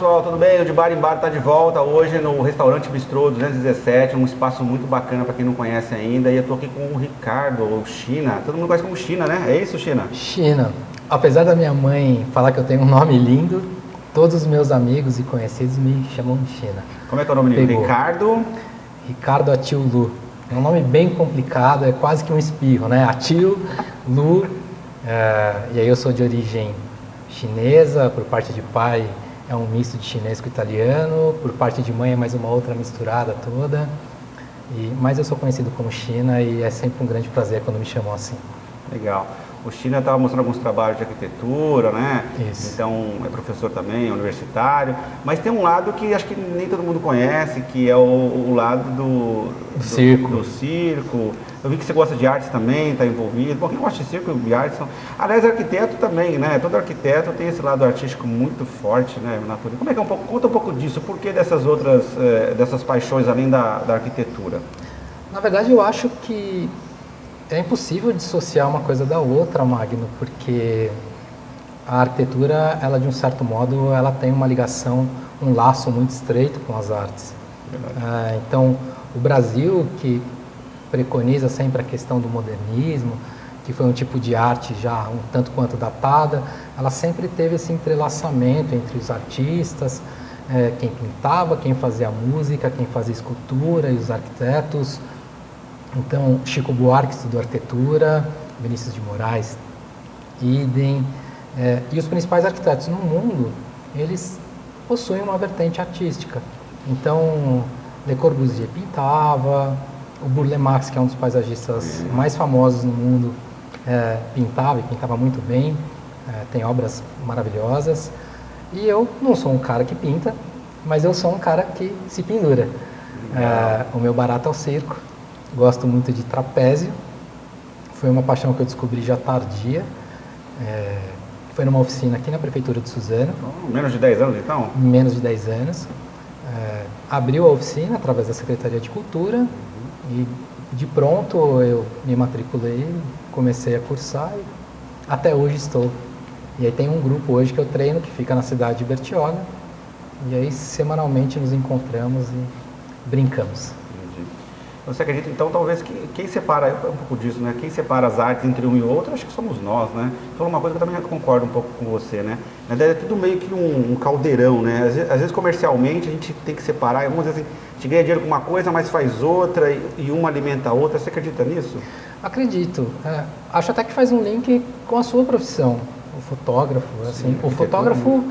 pessoal, tudo bem? O De Bar em Bar está de volta hoje no Restaurante Bistrô 217, um espaço muito bacana para quem não conhece ainda. E eu estou aqui com o Ricardo, ou China, todo mundo conhece como China, né? É isso, China? China. Apesar da minha mãe falar que eu tenho um nome lindo, todos os meus amigos e conhecidos me chamam de China. Como é que é o nome dele? Ricardo Atil Lu. É um nome bem complicado, é quase que um espirro, né? Atil, Lu, e aí eu sou de origem chinesa, por parte de pai é um misto de chinês com italiano, por parte de mãe é mais uma outra misturada toda, mas eu sou conhecido como China e é sempre um grande prazer quando me chamam assim. Legal. O China estava mostrando alguns trabalhos de arquitetura, né? Isso. Então é professor também, é universitário, mas tem um lado que acho que nem todo mundo conhece, que é o lado do circo. Eu vi que você gosta de artes também, está envolvido. Bom, quem gosta de circo e artes são... Aliás, arquiteto também, né? Todo arquiteto tem esse lado artístico muito forte, né? Natureza. Como é que é um pouco? Conta um pouco disso. Por que dessas outras, dessas paixões além da arquitetura? Na verdade, eu acho que é impossível dissociar uma coisa da outra, Magno, porque a arquitetura, ela de um certo modo, ela tem uma ligação, um laço muito estreito com as artes. Então, o Brasil, que preconiza sempre a questão do modernismo, que foi um tipo de arte já um tanto quanto datada, ela sempre teve esse entrelaçamento entre os artistas, quem pintava, quem fazia música, quem fazia escultura e os arquitetos. Então, Chico Buarque estudou arquitetura, Vinícius de Moraes, idem, e os principais arquitetos no mundo, eles possuem uma vertente artística. Então, Le Corbusier pintava, o Burle Marx, que é um dos paisagistas mais famosos no mundo, pintava e pintava muito bem, tem obras maravilhosas. E eu não sou um cara que pinta, mas eu sou um cara que se pendura. O meu barato é o circo. Gosto muito de trapézio, foi uma paixão que eu descobri já tardia, foi numa oficina aqui na Prefeitura de Suzano. Menos de 10 anos então? Menos de 10 anos. Abriu a oficina através da Secretaria de Cultura e de pronto eu me matriculei, comecei a cursar e até hoje estou. E aí tem um grupo hoje que eu treino que fica na cidade de Bertioga e aí semanalmente nos encontramos e brincamos. Você acredita, então, talvez, que quem separa, um pouco disso, né? Quem separa as artes entre um e outro, acho que somos nós, né? Falou uma coisa que eu também concordo um pouco com você, né? Na verdade, é tudo meio que um caldeirão, né? Às vezes, comercialmente, a gente tem que separar. Algumas vezes, a gente ganha dinheiro com uma coisa, mas faz outra, e uma alimenta a outra. Você acredita nisso? Acredito. Acho até que faz um link com a sua profissão, o fotógrafo. Assim, sim, o fotógrafo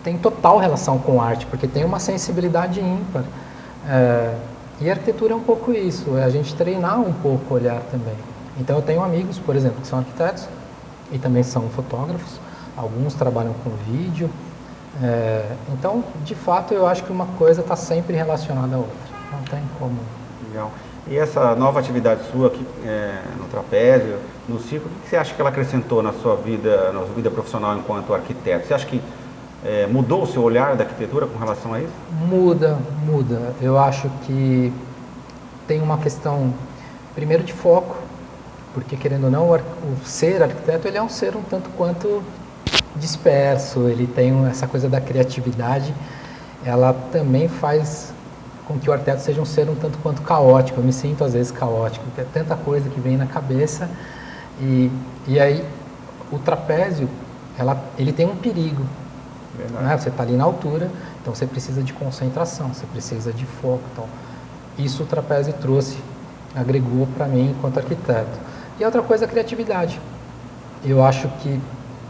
tem total relação com arte, porque tem uma sensibilidade ímpar. E a arquitetura é um pouco isso, é a gente treinar um pouco o olhar também. Então eu tenho amigos, por exemplo, que são arquitetos e também são fotógrafos, alguns trabalham com vídeo. Então, de fato, eu acho que uma coisa está sempre relacionada à outra, não tem como. Legal. E essa nova atividade sua aqui no trapézio, no circo, o que você acha que ela acrescentou na sua vida profissional enquanto arquiteto? Você acha que mudou o seu olhar da arquitetura com relação a isso? Muda. Eu acho que tem uma questão, primeiro, de foco, porque, querendo ou não, o ser arquiteto, ele é um ser um tanto quanto disperso, ele tem essa coisa da criatividade, ela também faz com que o arquiteto seja um ser um tanto quanto caótico. Eu me sinto, às vezes, caótico, porque é tanta coisa que vem na cabeça, e aí o trapézio, ele tem um perigo. Né? Você está ali na altura, então você precisa de concentração, você precisa de foco. Então, isso o trapézio trouxe, agregou para mim enquanto arquiteto. E a outra coisa é a criatividade. Eu acho que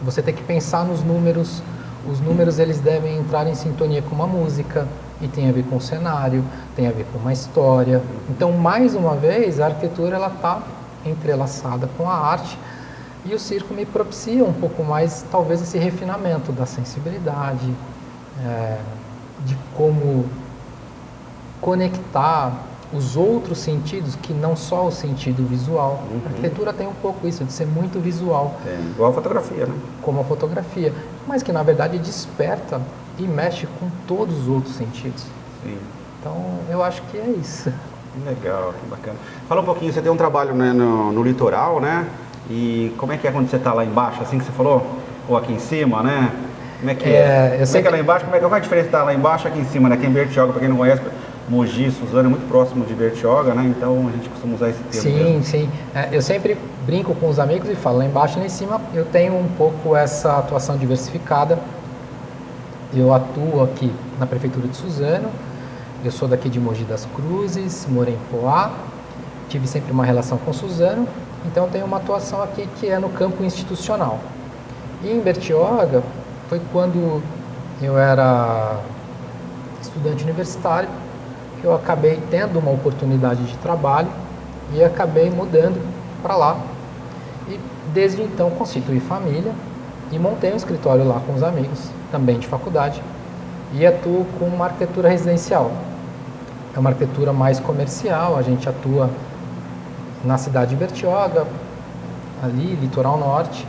você tem que pensar nos números, os números eles devem entrar em sintonia com uma música, e tem a ver com o cenário, tem a ver com uma história. Então, mais uma vez, a arquitetura está entrelaçada com a arte. E o circo me propicia um pouco mais, talvez, esse refinamento da sensibilidade, de como conectar os outros sentidos, que não só o sentido visual. A arquitetura tem um pouco isso, de ser muito visual. Igual a fotografia, né? Como a fotografia, mas que, na verdade, desperta e mexe com todos os outros sentidos. Sim. Então, eu acho que é isso. Legal, que bacana. Fala um pouquinho, você tem um trabalho, né, no litoral, né? E como é que é quando você está lá embaixo, assim que você falou? Ou aqui em cima, né? Como é que é? Como é que é lá embaixo? Qual é a diferença da lá embaixo aqui em cima, né? Aqui em Bertioga, para quem não conhece, Mogi, Suzano é muito próximo de Bertioga, né? Então a gente costuma usar esse termo. Sim, mesmo. sim. Eu sempre brinco com os amigos e falo, lá embaixo e lá em cima eu tenho um pouco essa atuação diversificada. Eu atuo aqui na Prefeitura de Suzano, eu sou daqui de Mogi das Cruzes, morei em Poá, tive sempre uma relação com Suzano, então eu tenho uma atuação aqui que é no campo institucional. E em Bertioga foi quando eu era estudante universitário, que eu acabei tendo uma oportunidade de trabalho e acabei mudando para lá. E desde então constituí família e montei um escritório lá com os amigos, também de faculdade, e atuo com uma arquitetura residencial. É uma arquitetura mais comercial, a gente atua na cidade de Bertioga, ali, litoral norte,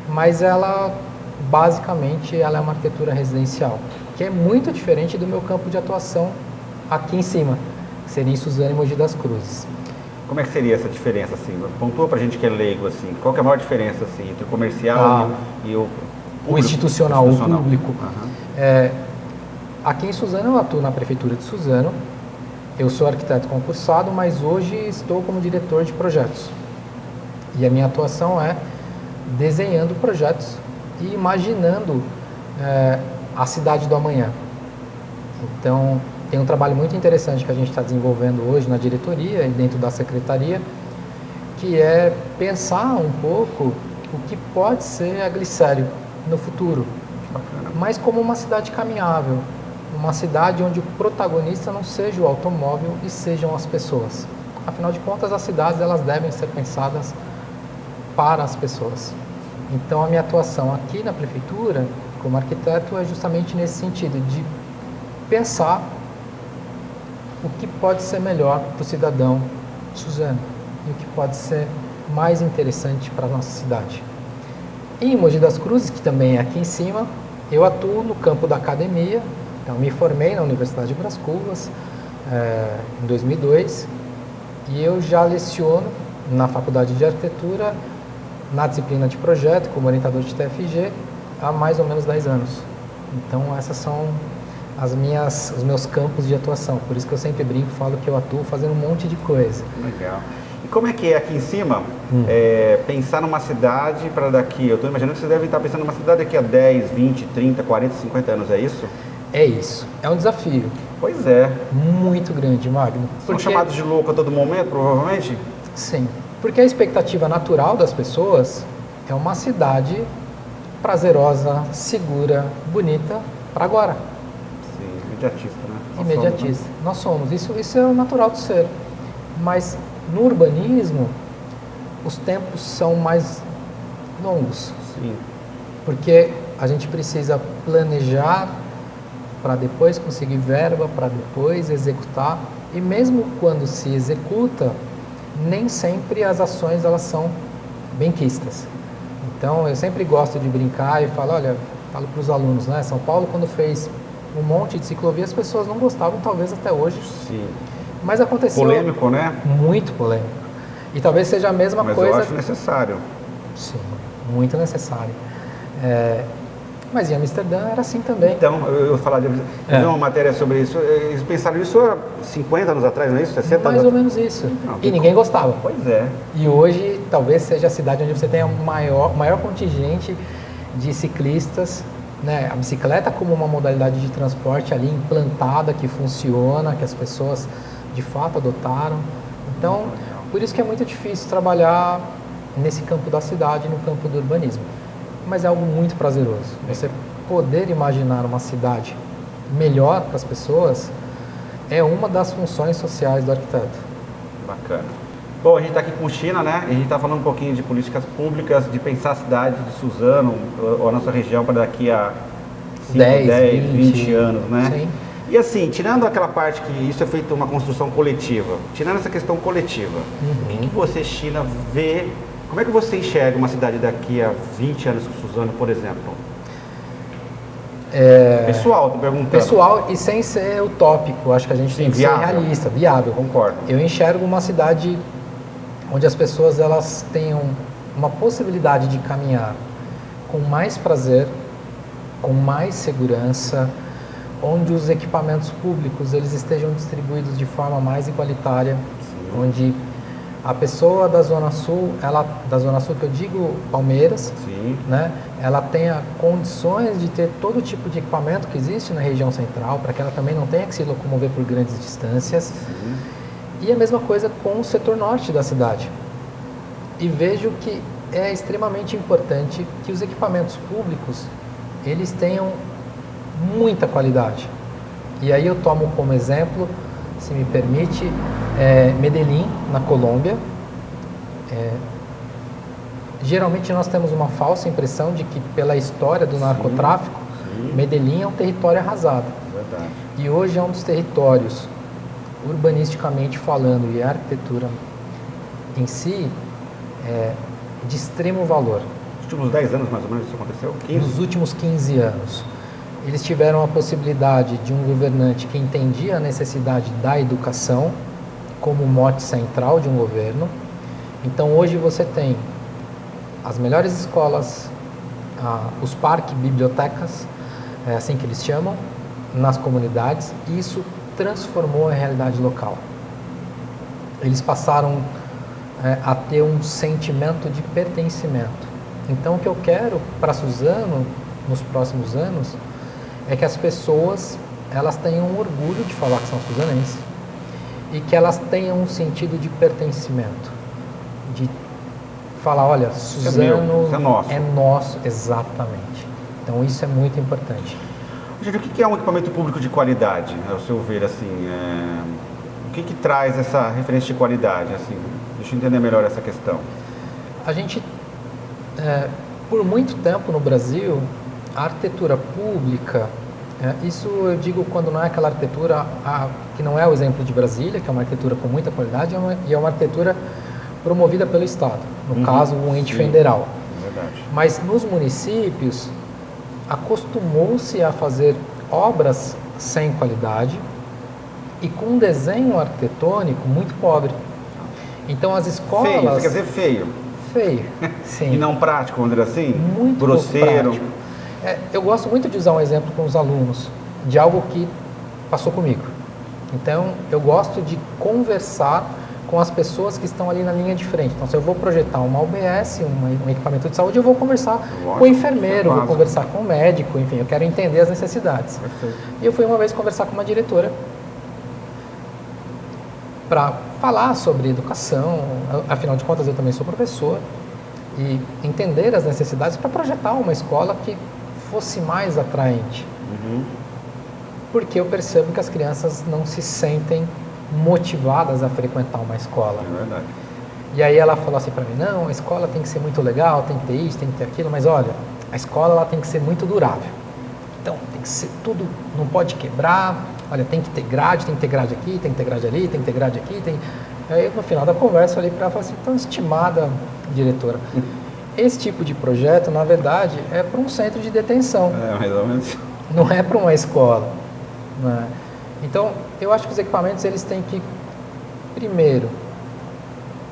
mas ela, basicamente, ela é uma arquitetura residencial, que é muito diferente do meu campo de atuação aqui em cima, que seria em Suzano e Mogi das Cruzes. Como é que seria essa diferença, assim? Pontua pra gente que é leigo, assim, qual que é a maior diferença, assim, entre o comercial e o público? O institucional, o público. Uhum. Aqui em Suzano eu atuo na Prefeitura de Suzano, eu sou arquiteto concursado, mas hoje estou como diretor de projetos. E a minha atuação é desenhando projetos e imaginando a cidade do amanhã. Então, tem um trabalho muito interessante que a gente está desenvolvendo hoje na diretoria e dentro da secretaria, que é pensar um pouco o que pode ser a Glicério no futuro, mas como uma cidade caminhável, uma cidade onde o protagonista não seja o automóvel e sejam as pessoas. Afinal de contas, as cidades elas devem ser pensadas para as pessoas. Então, a minha atuação aqui na prefeitura, como arquiteto, é justamente nesse sentido de pensar o que pode ser melhor para o cidadão suzano e o que pode ser mais interessante para a nossa cidade. E em Mogi das Cruzes, que também é aqui em cima, eu atuo no campo da academia. Então, me formei na Universidade de Bras Cubas em 2002 e eu já leciono na Faculdade de Arquitetura na disciplina de projeto como orientador de TFG há mais ou menos 10 anos. Então, essas são os meus campos de atuação. Por isso que eu sempre brinco, falo que eu atuo fazendo um monte de coisa. Legal. E como é que é aqui em cima, pensar numa cidade para daqui, eu estou imaginando que vocês devem estar pensando numa cidade daqui a 10, 20, 30, 40, 50 anos, é isso? É isso. É um desafio. Pois é. Muito grande, Magno. São chamados de louco a todo momento, provavelmente? Sim. Porque a expectativa natural das pessoas é uma cidade prazerosa, segura, bonita para agora. Sim, imediatista, né? Imediatista. Nós somos. Isso é o natural do ser. Mas no urbanismo, os tempos são mais longos. Sim. Porque a gente precisa planejar para depois conseguir verba, para depois executar. E mesmo quando se executa, nem sempre as ações elas são benquistas. Então, eu sempre gosto de brincar e falo para os alunos, né? São Paulo, quando fez um monte de ciclovia, as pessoas não gostavam, talvez até hoje. Sim. Mas aconteceu... Polêmico, né? Muito polêmico. E talvez seja a mesma coisa... Mas eu acho necessário. Sim, muito necessário. Mas em Amsterdã era assim também. Então, eu falar de uma matéria sobre isso. Eles pensaram isso há 50 anos atrás, não é isso? 60 anos? Mais ou menos isso. Não, e ninguém gostava. Pois é. E hoje, talvez seja a cidade onde você tem o maior contingente de ciclistas, né? A bicicleta como uma modalidade de transporte ali implantada, que funciona, que as pessoas de fato adotaram. Então, por isso que é muito difícil trabalhar nesse campo da cidade, no campo do urbanismo. Mas é algo muito prazeroso. Você poder imaginar uma cidade melhor para as pessoas é uma das funções sociais do arquiteto. Bacana. Bom, a gente está aqui com o China, né? A gente está falando um pouquinho de políticas públicas, de pensar a cidade de Suzano, ou a nossa região, para daqui a 5, 10, 20 anos, né? Sim. E assim, tirando aquela parte que isso é feito uma construção coletiva, tirando essa questão coletiva, o que você, China, vê? Como é que você enxerga uma cidade daqui a 20 anos com Suzano, por exemplo? Pessoal, estou perguntando. Pessoal e sem ser utópico, acho que a gente tem que ser realista, viável. Concordo. Eu enxergo uma cidade onde as pessoas elas tenham uma possibilidade de caminhar com mais prazer, com mais segurança, onde os equipamentos públicos eles estejam distribuídos de forma mais igualitária, sim, onde a pessoa da Zona Sul, da Zona Sul que eu digo Palmeiras, sim, né, ela tenha condições de ter todo tipo de equipamento que existe na região central, para que ela também não tenha que se locomover por grandes distâncias. Sim. E a mesma coisa com o setor norte da cidade. E vejo que é extremamente importante que os equipamentos públicos eles tenham muita qualidade. E aí eu tomo como exemplo, se me permite, Medellín, na Colômbia. Geralmente nós temos uma falsa impressão de que pela história do narcotráfico, sim, Medellín é um território arrasado. Verdade. E hoje é um dos territórios, urbanisticamente falando, e a arquitetura em si, de extremo valor. Nos últimos 10 anos, mais ou menos, isso aconteceu? 15? Nos últimos 15 anos. Eles tiveram a possibilidade de um governante que entendia a necessidade da educação como mote central de um governo. Então, hoje você tem as melhores escolas, os parques, bibliotecas, é assim que eles chamam, nas comunidades, e isso transformou a realidade local. Eles passaram a ter um sentimento de pertencimento. Então, o que eu quero para Suzano, nos próximos anos, é que as pessoas elas tenham orgulho de falar que são suzanenses e que elas tenham um sentido de pertencimento, de falar, olha, Suzano é nosso, exatamente. Então, isso é muito importante. Gente, o que é um equipamento público de qualidade, ao seu ver, assim, o que traz essa referência de qualidade, assim? Deixa eu entender melhor essa questão. A gente, por muito tempo no Brasil, a arquitetura pública, isso eu digo quando não é aquela arquitetura que não é o exemplo de Brasília, que é uma arquitetura com muita qualidade, e é uma arquitetura promovida pelo Estado, no caso, um ente federal. Verdade. Mas nos municípios, acostumou-se a fazer obras sem qualidade e com um desenho arquitetônico muito pobre. Então as escolas... Feio, você quer dizer feio? Feio, sim. E não prático, vamos dizer assim? Muito grosseiro. Prático. Eu gosto muito de usar um exemplo com os alunos, de algo que passou comigo. Então, eu gosto de conversar com as pessoas que estão ali na linha de frente. Então, se eu vou projetar uma UBS, um equipamento de saúde, eu vou conversar com o enfermeiro, vou conversar com o médico, enfim, eu quero entender as necessidades. Perfeito. E eu fui uma vez conversar com uma diretora para falar sobre educação, afinal de contas eu também sou professor, e entender as necessidades para projetar uma escola que fosse mais atraente. Porque eu percebo que as crianças não se sentem motivadas a frequentar uma escola. É verdade. E aí ela falou assim para mim, não, a escola tem que ser muito legal, tem que ter isso, tem que ter aquilo, mas olha, a escola ela tem que ser muito durável. Então, tem que ser tudo, não pode quebrar, olha, tem que ter grade aqui, tem que ter grade ali, tem que ter grade aqui, tem... Aí, no final da conversa, eu olhei para ela e falei assim, então, estimada diretora, esse tipo de projeto, na verdade, é para um centro de detenção. Mais ou menos. Não é para uma escola. Né? Então, eu acho que os equipamentos, eles têm que, primeiro,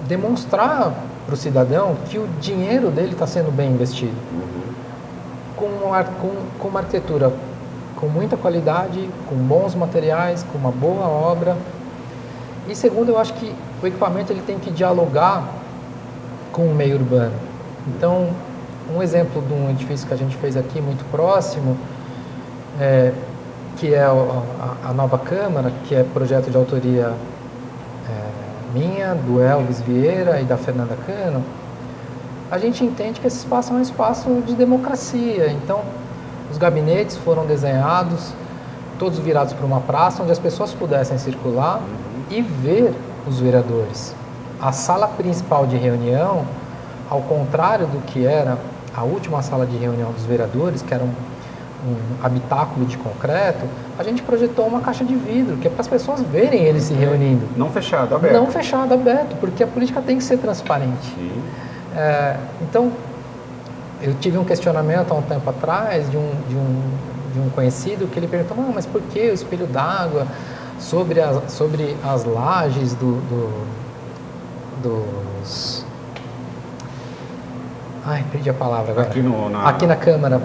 demonstrar para o cidadão que o dinheiro dele está sendo bem investido. Com uma arquitetura com muita qualidade, com bons materiais, com uma boa obra. E segundo, eu acho que o equipamento ele tem que dialogar com o meio urbano. Então, um exemplo de um edifício que a gente fez aqui muito próximo, que é a Nova Câmara, que é projeto de autoria minha, do Elvis Vieira e da Fernanda Cano, a gente entende que esse espaço é um espaço de democracia. Então, os gabinetes foram desenhados, todos virados para uma praça, onde as pessoas pudessem circular e ver os vereadores. A sala principal de reunião, ao contrário do que era a última sala de reunião dos vereadores, que era um habitáculo de concreto, a gente projetou uma caixa de vidro, que é para as pessoas verem eles se reunindo. Não fechado, aberto. Não fechado, aberto, porque a política tem que ser transparente. Então, eu tive um questionamento há um tempo atrás de um conhecido que ele perguntou, mas por que o espelho d'água sobre as lajes dos Ai, perdi a palavra agora. Aqui na Câmara.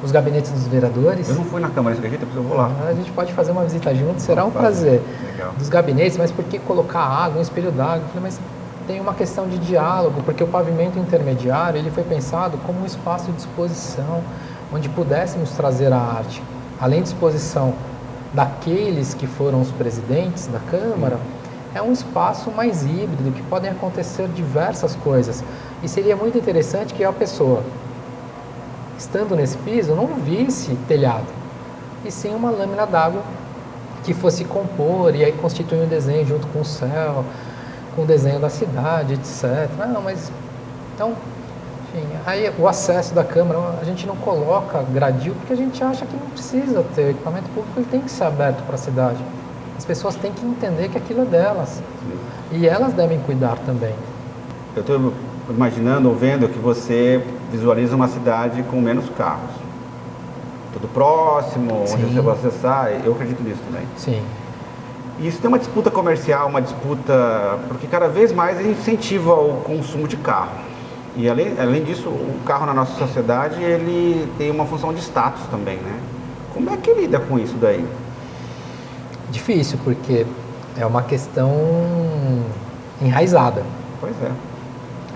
Os gabinetes dos vereadores. Eu não fui na Câmara, você acredita? Depois eu vou lá. A gente pode fazer uma visita junto, será um prazer. Legal. Dos gabinetes, mas por que colocar água, um espelho d'água? Eu falei, mas tem uma questão de diálogo, porque o pavimento intermediário ele foi pensado como um espaço de exposição, onde pudéssemos trazer a arte. Além de exposição daqueles que foram os presidentes da Câmara, é um espaço mais híbrido, que podem acontecer diversas coisas. E seria muito interessante que a pessoa, estando nesse piso, não visse telhado, e sim uma lâmina d'água que fosse compor e aí constituir um desenho junto com o céu, com o desenho da cidade, etc. Não, mas então, enfim, aí o acesso da Câmara, a gente não coloca gradil porque a gente acha que não precisa ter. O equipamento público ele tem que ser aberto para a cidade. As pessoas têm que entender que aquilo é delas. E elas devem cuidar também. Eu estou imaginando ou vendo que você visualiza uma cidade com menos carros. Tudo próximo, Sim. onde você vai acessar. Eu acredito nisso também. Sim. E isso tem uma disputa comercial, uma disputa... Porque cada vez mais ele incentiva o consumo de carro. E além disso, o carro na nossa sociedade, ele tem uma função de status também, né? Como é que lida com isso daí? Difícil, porque é uma questão enraizada. Pois é.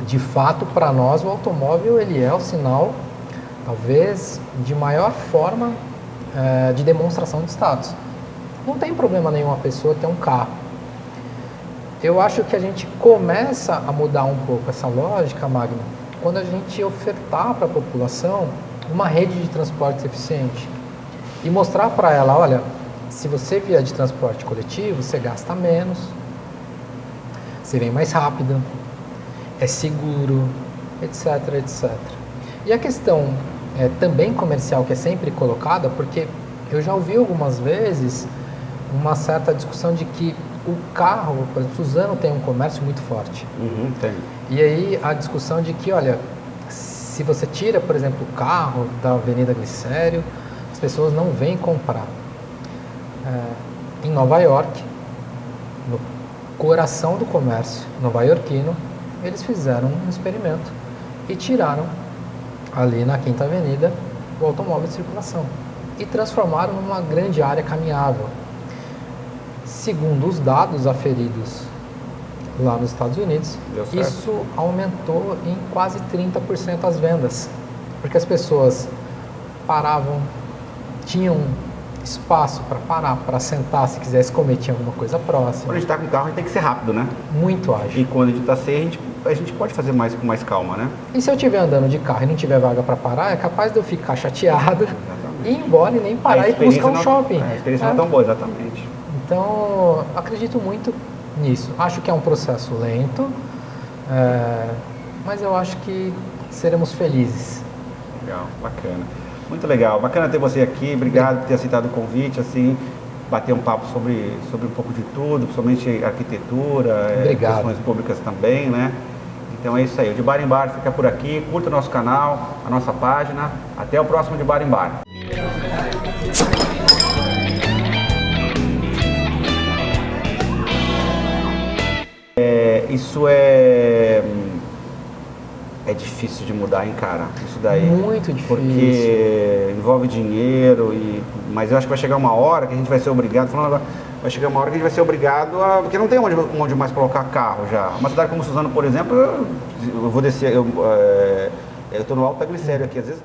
De fato, para nós, o automóvel ele é o sinal, talvez, de maior forma de demonstração de status. Não tem problema nenhum a pessoa ter um carro. Eu acho que a gente começa a mudar um pouco essa lógica, Magno, quando a gente ofertar para a população uma rede de transporte eficiente e mostrar para ela, olha, se você vier de transporte coletivo, você gasta menos, você vem mais rápido, é seguro, etc, etc. E a questão também comercial que é sempre colocada, porque eu já ouvi algumas vezes uma certa discussão de que o carro, por exemplo, Suzano tem um comércio muito forte. Tem. E aí a discussão de que, olha, se você tira, por exemplo, o carro da Avenida Glicério, as pessoas não vêm comprar. Em Nova York, no coração do comércio nova-iorquino, eles fizeram um experimento e tiraram ali na Quinta Avenida o automóvel de circulação e transformaram numa grande área caminhável. Segundo os dados aferidos lá nos Estados Unidos, isso aumentou em quase 30% as vendas, porque as pessoas paravam, tinham espaço para parar, para sentar, se quisesse comer, tinha alguma coisa próxima. Quando a gente está com o carro, a gente tem que ser rápido, né? Muito ágil. E quando a gente está sem, a gente pode fazer mais com mais calma, né? E se eu estiver andando de carro e não tiver vaga para parar, é capaz de eu ficar chateado e ir embora e nem parar e buscar um shopping. A experiência não é tão boa, exatamente. Então, acredito muito nisso. Acho que é um processo lento, mas eu acho que seremos felizes. Legal, bacana. Muito legal, bacana ter você aqui, obrigado por ter aceitado o convite, assim, bater um papo sobre um pouco de tudo, principalmente arquitetura, questões públicas também, né? Então é isso aí, o De Bar em Bar fica por aqui, curta o nosso canal, a nossa página, até o próximo De Bar em Bar. Isso é difícil de mudar, hein, cara? Isso daí. Muito difícil. Porque envolve dinheiro, mas eu acho que vai chegar uma hora que a gente vai ser obrigado, vai chegar uma hora que a gente vai ser obrigado a... Porque não tem onde mais colocar carro já. Uma cidade como Suzano, por exemplo, eu vou descer, eu tô no Alto da Glicério aqui, às vezes...